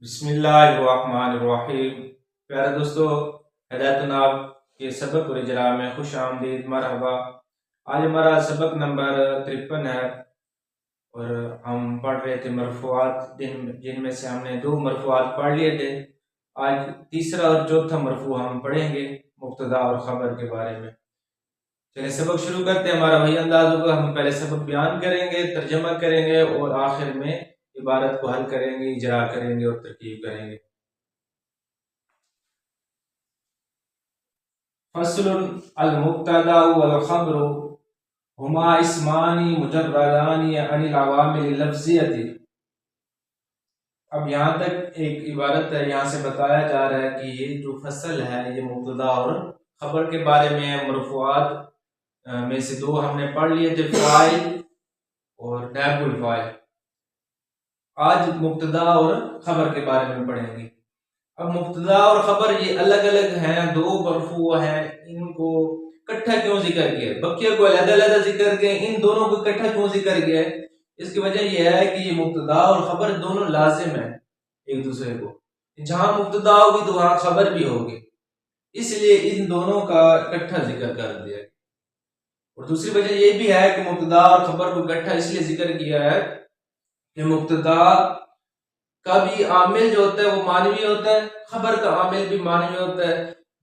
بسم اللہ الرحمن الرحیم۔ پیارے دوستو، ہدایت الناب کے سبق اور اجراء میں خوش آمدید، مرحبا۔ آج ہمارا سبق نمبر 53 ہے اور ہم پڑھ رہے تھے مرفوعات، جن میں سے ہم نے 2 مرفوعات پڑھ لیے تھے۔ آج تیسرا اور چوتھا مرفوع ہم پڑھیں گے مبتدا اور خبر کے بارے میں۔ چلیں سبق شروع کرتے ہیں۔ ہمارا وہی انداز ہوگا، ہم پہلے سبق بیان کریں گے، ترجمہ کریں گے اور آخر میں عبارت کو حل کریں گے، اجرا کریں گے اور ترکیب کریں گے۔ فصل المبتدا والخبر ہما اسمانی مجردانی عن العوامل اللفظیۃ۔ اب یہاں تک ایک عبارت ہے، یہاں سے بتایا جا رہا ہے کہ یہ جو فصل ہے یہ مبتدا اور خبر کے بارے میں ہے۔ مرفوعات میں سے 2 ہم نے پڑھ لیے تھے، فاعل اور نائب الفاعل۔ آج مبتدا اور خبر کے بارے میں پڑھیں گے۔ اب مبتدا اور خبر یہ الگ الگ ہیں، 2 مرفوع ہیں، ان کو اکٹھا کیوں ذکر کیا؟ بقیہ کو علیحدہ علیحدہ ذکر کیا، ان دونوں کو اکٹھا کیوں ذکر کیا؟ اس کی وجہ یہ ہے کہ یہ مبتدا اور خبر دونوں لازم ہیں ایک دوسرے کو۔ جہاں مبتدا ہوگی تو وہاں خبر بھی ہوگی، اس لیے ان دونوں کا اکٹھا ذکر کر دیا۔ اور دوسری وجہ یہ بھی ہے کہ مبتدا اور خبر کو اکٹھا اس لیے ذکر کیا ہے کہ مبتدا کا بھی عامل جو ہوتا ہے وہ معنوی ہوتا ہے، خبر کا عامل بھی معنوی ہوتا ہے۔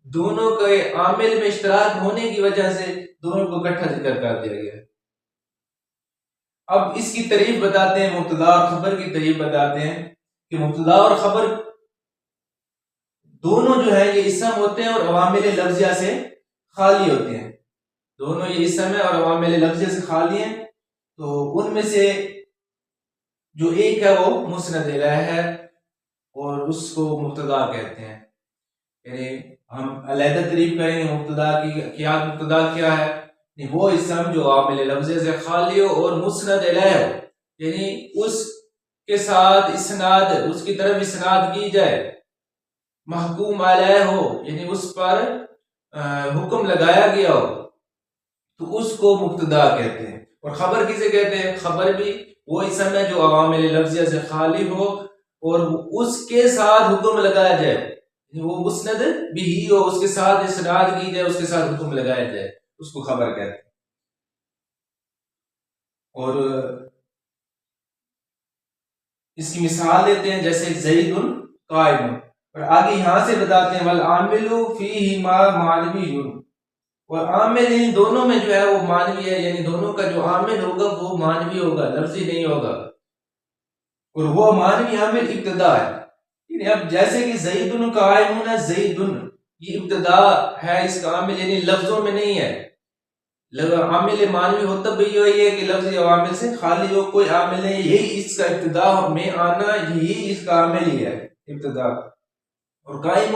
دونوں کے عامل میں اشتراک ہونے کی وجہ سے دونوں کو اکٹھا ذکر کر دیا گیا۔ اب اس کی تعریف بتاتے ہیں، مبتدا اور خبر کی تعریف بتاتے ہیں کہ مبتدا اور خبر دونوں جو ہے یہ اسم ہوتے ہیں اور عوامل لفظیہ سے خالی ہوتے ہیں۔ دونوں یہ اسم ہے اور عوامل لفظیہ سے خالی ہیں۔ تو ان میں سے جو ایک ہے وہ مسند الیہ ہے اور اس کو مبتدا کہتے ہیں۔ یعنی ہم علیحدہ تعریف کریں گے مبتدا کی، کیا مبتدا کیا ہے؟ وہ اسم جو عامل لفظی سے خالی ہو اور مسند الیہ ہو، یعنی اس کے ساتھ اسناد، اس کی طرف اسناد کی جائے، محکوم علیہ ہو، یعنی اس پر حکم لگایا گیا ہو، تو اس کو مبتدا کہتے ہیں۔ اور خبر کسے کہتے ہیں؟ خبر بھی وہ اسم ہے جو عوامل لفظیہ سے خالی ہو اور اس کے ساتھ حکم لگایا جائے، وہ مسند بھی ہو، اس کے ساتھ اسناد کی جائے، اس کے ساتھ حکم لگایا جائے، اس کو خبر کہتے ہیں۔ اور اس کی مثال دیتے ہیں جیسے زید قائم، اور آگے یہاں سے بتاتے ہیں والعامل فیہما معنوی، اور عامل ان دونوں میں جو ہے وہ معنوی ہے، یعنی دونوں کا جو عامل ہوگا وہ معنوی ہوگا، لفظی نہیں ہوگا، اور وہ معنوی عامل ابتدا ہے۔ یعنی اب جیسے کہ زید قائم ہے، زید یہ ابتدا ہے، اس کا عامل یعنی لفظوں میں نہیں ہے، عامل معنوی ہوتا بھی یہ ہے کہ لفظی عوامل سے خالی ہو، کوئی عامل نہیں، یہی اس کا ابتدا میں آنا، یہی اس کا عامل ہی ہے، ابتدا۔ اور قائم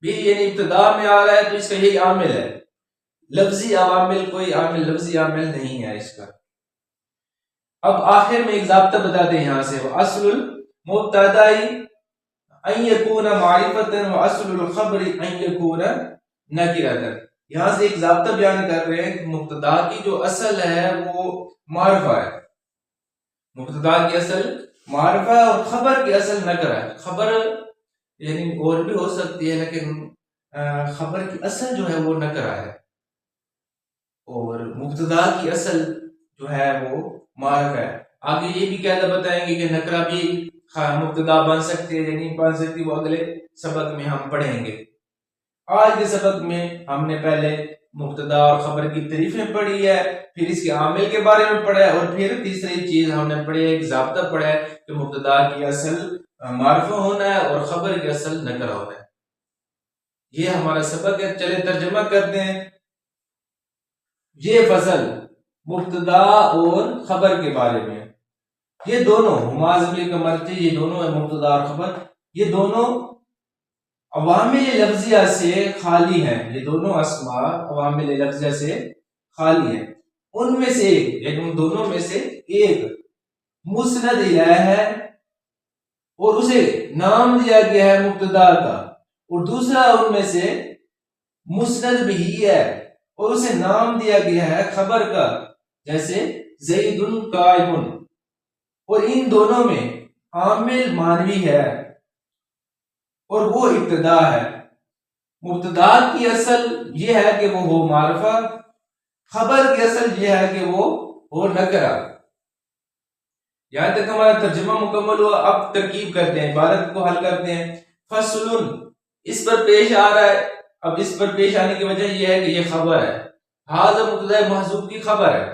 بھی یعنی ابتدا میں آ رہا ہے تو اس کا یہی عامل ہے، لفظی عوامل کوئی عامل لفظی عامل نہیں ہے اس کا۔ اب آخر میں ایک ضابطہ بتاتے ہیں یہاں سے، اصل المبتدا ان یکون معرفتا واصل الخبر ان یکون نکرتا۔ یہاں سے ایک ضابطہ بیان کر رہے ہیں کہ مبتدا کی جو اصل ہے وہ معرفہ ہے، مبتدا کی اصل معرفہ ہے اور خبر کی اصل نکرہ ہے۔ خبر یعنی اور بھی ہو سکتی ہے لیکن خبر کی اصل جو ہے وہ نکرہ ہے، اور مبتدا کی اصل جو ہے وہ معرفہ ہے۔ آگے یہ بھی قاعدہ بتائیں گے کہ نکرہ بھی مبتدا بن سکتی ہے یا نہیں بن سکتی، وہ اگلے سبق میں ہم پڑھیں گے۔ آج کے سبق میں ہم نے پہلے مبتدا اور خبر کی تعریفیں پڑھی ہے، پھر اس کے عامل کے بارے میں پڑھا ہے، اور پھر تیسری چیز ہم نے پڑھی ہے، ایک ضابطہ پڑھا ہے کہ مبتدا کی اصل معرفہ ہونا ہے اور خبر کی اصل نکرہ ہونا ہے۔ یہ ہمارا سبق ہے۔ چلے ترجمہ کرتے ہیں۔ یہ فصل مبتدا اور خبر کے بارے میں، یہ دونوں ہما ضمیر کا مرجع، یہ دونوں ہے مبتدا اور خبر، یہ دونوں عوامل لفظیہ سے خالی ہیں، یہ دونوں اسماء عوامل لفظیہ سے خالی ہیں۔ ان میں سے ایک، ان دونوں میں سے ایک مسند الیہ ہے اور اسے نام دیا گیا ہے مبتدا کا، اور دوسرا ان میں سے مسند بھی ہے اور اسے نام دیا گیا ہے خبر کا، جیسے زید قائم، اور ان دونوں میں عامل معنوی ہے اور وہ ابتدا ہے. مبتدا کی اصل یہ ہے کہ وہ ہو معرفہ، خبر کی اصل یہ ہے کہ وہ ہو نکرہ. یہاں تک ہمارا ترجمہ مکمل ہوا. اب ترکیب کرتے ہیں، عبارت کو حل کرتے ہیں. فصل، اس پر پیش آ رہا ہے. اب اس پر پیش آنے کی وجہ یہ ہے کہ یہ خبر ہے. ھذا مبتدا محذوف کی خبر ہے،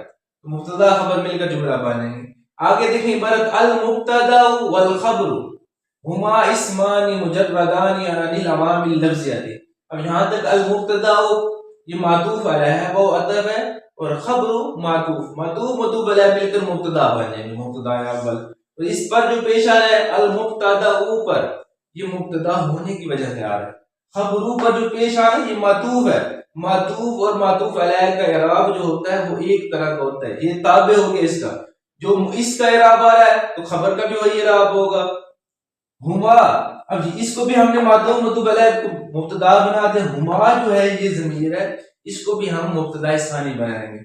مبتدا خبر مل کر جملہ بنیں گے. آگے دیکھیں عبارت المبتدا والخبر ہما اسمان مجردان عن العوامل اللفظیہ. اب یہاں تک المبتدا یہ معطوف علیہ ہے، وہ عطف ہے، اور خبر معطوف علیہ مل کر مبتدا بن جائیں گے، مبتدا اول. اور اس پر جو پیش آ رہا ہے المبتدا پر، یہ مبتدا ہونے کی وجہ سے آ رہا ہے. خبرو پر جو پیش آ رہا ہے یہ معطوف ہے. معطوف اور معطوف علیہ کا اعراب جو ہوتا ہے وہ ایک طرح کا ہوتا ہے، یہ تابع ہو گیا اس کا. جو اس کا اعراب آ رہا ہے تو خبر کا بھی وہی اعراب ہوگا. ہما، اب اس کو بھی ہم نے معطوف معطوف علیہ کو مبتدا بنا دے. ہما جو ہے یہ ضمیر ہے، اس کو بھی ہم مبتدا ثانی بنائیں گے،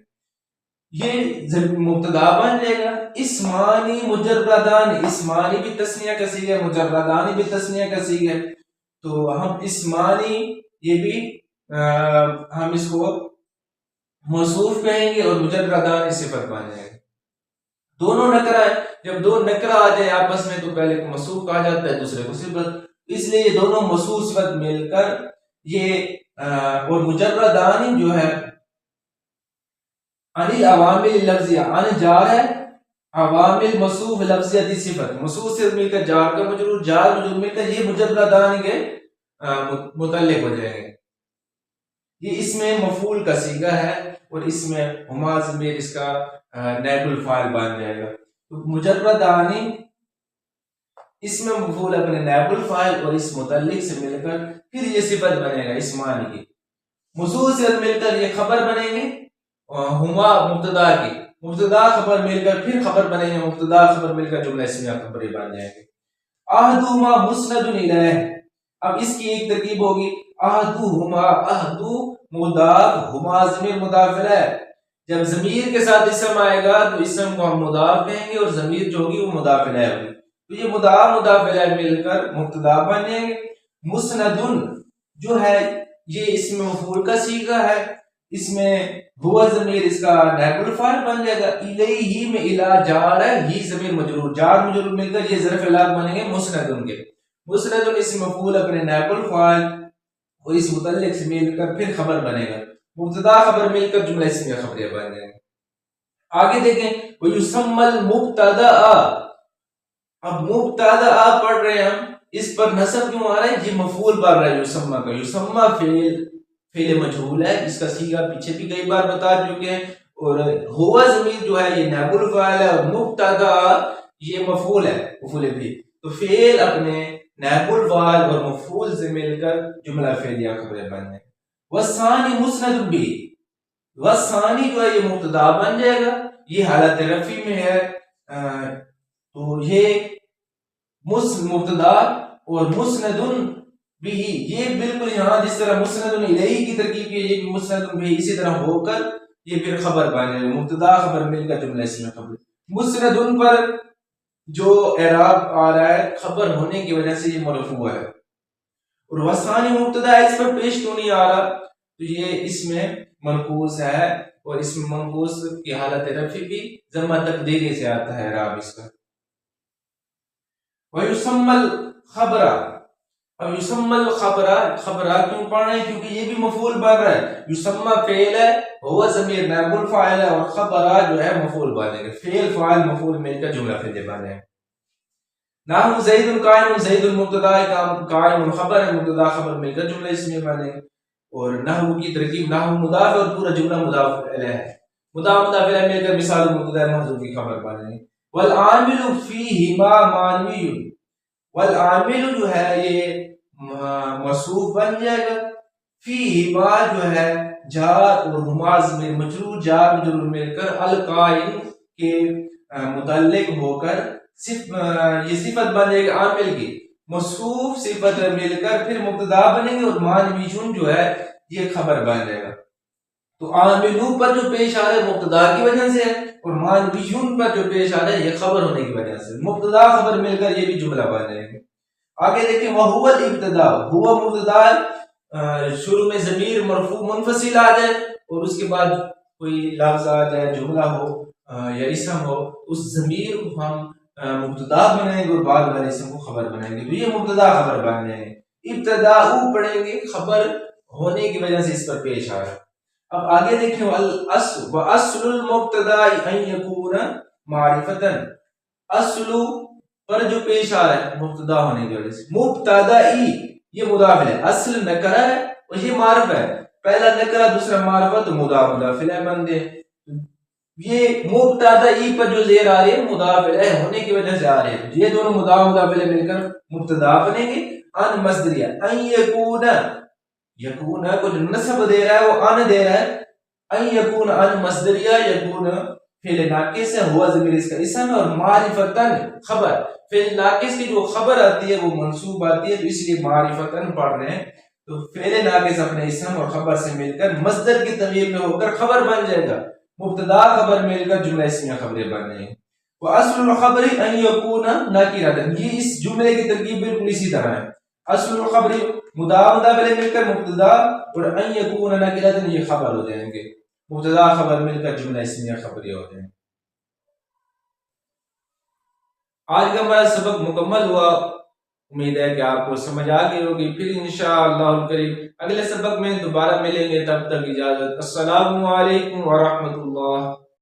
یہ مبتدا بن جائے گا. اسمانی مجردان، اسمانی بھی تثنیہ کا صیغہ ہے، مجردان بھی تثنیہ کا صیغہ ہے. تو ہم اسمانی یہ بھی ہم اس کو موصوف کہیں گے اور مجردان صفت بن جائے گا. دونوں نکرہ ہے، جب دو نکرہ آ جائے آپس میں تو پہلے کو موصوف کہا جاتا ہے، دوسرے کو صفت. اس لیے یہ دونوں موصوف صفت مل کر یہ اور مجردان جو ہے عن العوامل لفظیہ، عن جار ہے، عوامل موصوف لفظیہ دی صفت، موصوف سے مل کر جار کا مجرور، جار مجرور مل کر یہ مجردان کے متعلق ہو جائیں گے. یہ اس میں مفعول کا صیغہ ہے اور اس میں ہما ضمیر اس کا نائب الفاعل بن جائے گا. تو مجردانی اس میں مفعول اپنے نائب الفاعل اور اس متعلق سے مل کر پھر یہ صفت بنے گا اسمانی کی. موصول سے مل کر یہ خبر بنیں گے، ہما مبتدا کی، مبتدا خبر مل کر پھر خبر بنیں گے، مبتدا خبر مل کر جملہ اسمیہ خبریں بن جائیں گے. احدہما مسند الیہ، اب اس کی ایک ترکیب ہوگی. احدہما، احدو مضاف، ہما ضمیر مضاف ہے. جب ضمیر کے ساتھ اسم آئے گا تو اسم کو ہم مضاف کہیں گے اور ضمیر جو ہوگی وہ مضاف الیہ ہوگی. تو یہ مضاف الیہ مل کر مبتدا بن جائیں گے. مسندن جو ہے یہ اس میں مفعول کا صیغہ ہے، اس میں ہوا ضمیر اس کا نائب الفاعل بن جائے گا. الیہ میں الا جار ہے، ہی ضمیر مجرور، جار مجرور مل کر یہ ظرف اعلان بنیں گے مسندن کے. مسندن اس مفعول اپنے نائب الفاعل اور اس متعلق سے مل کر پھر خبر بنے گا، مبتدا خبر مل کر جملہ اسمیہ خبریں بن جائیں گے. آگے دیکھیں وَيُسَمَّى الْمُبْتَدَأَ. اب مبتدا پڑھ رہے ہیں ہم، اس پر نصب کیوں آ رہا ہے؟ یہ مفعول بن رہا ہے یسمى کا. یسمى فعل مجہول ہے، اس کا صیغہ پیچھے بھی کئی بار بتا چکے ہیں. اور ہوا ضمیر جو ہے یہ نائب الفاعل ہے اور مبتدا یہ مفعول ہے، مفعول بھی. تو فعل اپنے نائب الفاعل اور مفعول سے مل کر جملہ فعلیہ خبریں بن جائیں. والثانی مسند بھی، والثانی جو ہے یہ مبتدا بن جائے گا، یہ حالت رفع میں ہے. تو یہ مبتدا اور مسندن بھی، یہ بالکل یہاں جس طرح مسندن الیہ کی ترکیب کی یہ بھی مسندن بھی اسی طرح ہو کر یہ پھر خبر بن جائے گا، مبتدا خبر مل کر جملہ اسمیہ خبر. مسندن پر جو اعراب آ رہا ہے خبر ہونے کی وجہ سے یہ مرفوع ہے. اور وثانی مبتدا اس پر پیش کیوں نہیں آ رہا؟ تو یہ اس میں منقوص ہے اور اس میں منقوص کی حالت رفع بھی ضمہ تقدیری سے آتا ہے اعراب اس کا. وَيُسَمَّى الْخَبْرَ. اب یسمى الخبر، خبرہ کیوں پڑھ رہے ہیں؟ کیونکہ یہ بھی مفعول بن رہا ہے. یسمى فعل ہے، ہوا ضمیر نائب الفاعل ہے اور خبرہ جو ہے مفعول بنے گا. فعل فاعل مفعول مل کر جملہ فعلیہ بنے گا. نحو زید قائم، زید مبتدا قائم خبر ہے، مبتدا خبر مل کر جملہ اسمیہ بنے گا. اور نحو کی ترکیب نحو مضاف اور پورا جملہ مضاف الیہ ہے، مضاف الیہ مل کر مثال مبتدا محذوف کی خبر بنے گا. والعامل فیہما معنوی، والعامل جو ہے یہ موصوف بن جائے گا. فیہما جو ہے جار اور ہما ضمیر مجرور، جار مجرور مل کر القائم کے متعلق ہو کر یہ صفت بن جائے گا عامل کی. موصوف صفت مل کر پھر مبتدا بنیں گے اور معنوی جو ہے یہ خبر بن جائے گا. تو عاملو پر جو پیش آ رہا ہے مبتدا کی وجہ سے ہے اور معنوی پر جو پیش آ رہا ہے یہ خبر ہونے کی وجہ سے. مبتدا خبر مل کر یہ بھی جملہ بن جائے گا. آگے دیکھیں وہو الابتداء، ہوا مبتدا شروع میں ضمیر مرفوع منفصل آ جائے اور اس کے بعد کوئی لفظ آ جائے، جملہ ہو یا اسم ہو، اس ضمیر کو ہم مبتدا بنائیں گے اور بعد والے اسم کو خبر بنائیں گے، تو یہ مبتدا خبر بن جائیں گے۔ ابتدا پڑھیں گے، خبر ہونے کی وجہ سے اس پر پیش آ رہا ہے۔ اب آگے دیکھیں وَأَصْلُ الْمُبْتَدَاءِ أَن يَكُونَ مَعْرِفَةً، اصل پر جو پیش آ رہا ہے مبتدا ہونے کی وجہ سے، مبتدائی یہ مضاف ہے، اصل نکرہ ہے اور یہ معرفہ ہے، پہلا نکرہ دوسرا معرفہ تو مضاف ہے بندے، یہ مبتدائی پر جو زیر آ رہی ہے مضاف ہونے کی وجہ سے آ رہے ہیں، یہ دونوں مضاف مل کر مبتدا بنیں گے۔ ان مصدریہ، ان یکون، یکون کو جو نصب دے رہا ہے وہ ان دے رہا ہے، ان یکون ان مصدریہ، یکون فعل ناقص ہے، ہوا ضمیر اس کا اسم ہے، اور معرفتن خبر، فعل ناقص کی جو خبر آتی ہے وہ منصوب آتی ہے، تو اس لیے معرفتن پڑھ رہے ہیں، تو فعل ناقص اپنے اسم اور خبر سے مل کر مصدر کی تغییر میں ہو کر خبر بن جائے گا، مبتدا خبر مل کر جملہ اسمیہ خبریں بن جائیں گی۔ وَأَصْلُ الْخَبْرِ أَن يَكُونَ نَكِرَةً، یہ اس جملے کی ترکیب بالکل اسی طرح ہے، اصل الخبر مضاف مل کر مبتدا اور ان یکون نکرۃ یہ خبر ہو جائیں گے، مبتدا خبر مل کر جملہ اسمیہ خبری ہو جائیں گے۔ آج کا ہمارا سبق مکمل ہوا، امید ہے کہ آپ کو سمجھ آ گئی ہوگی، پھر انشاءاللہ الکریم اگلے سبق میں دوبارہ ملیں گے، تب تک اجازت، السلام علیکم ورحمۃ اللہ۔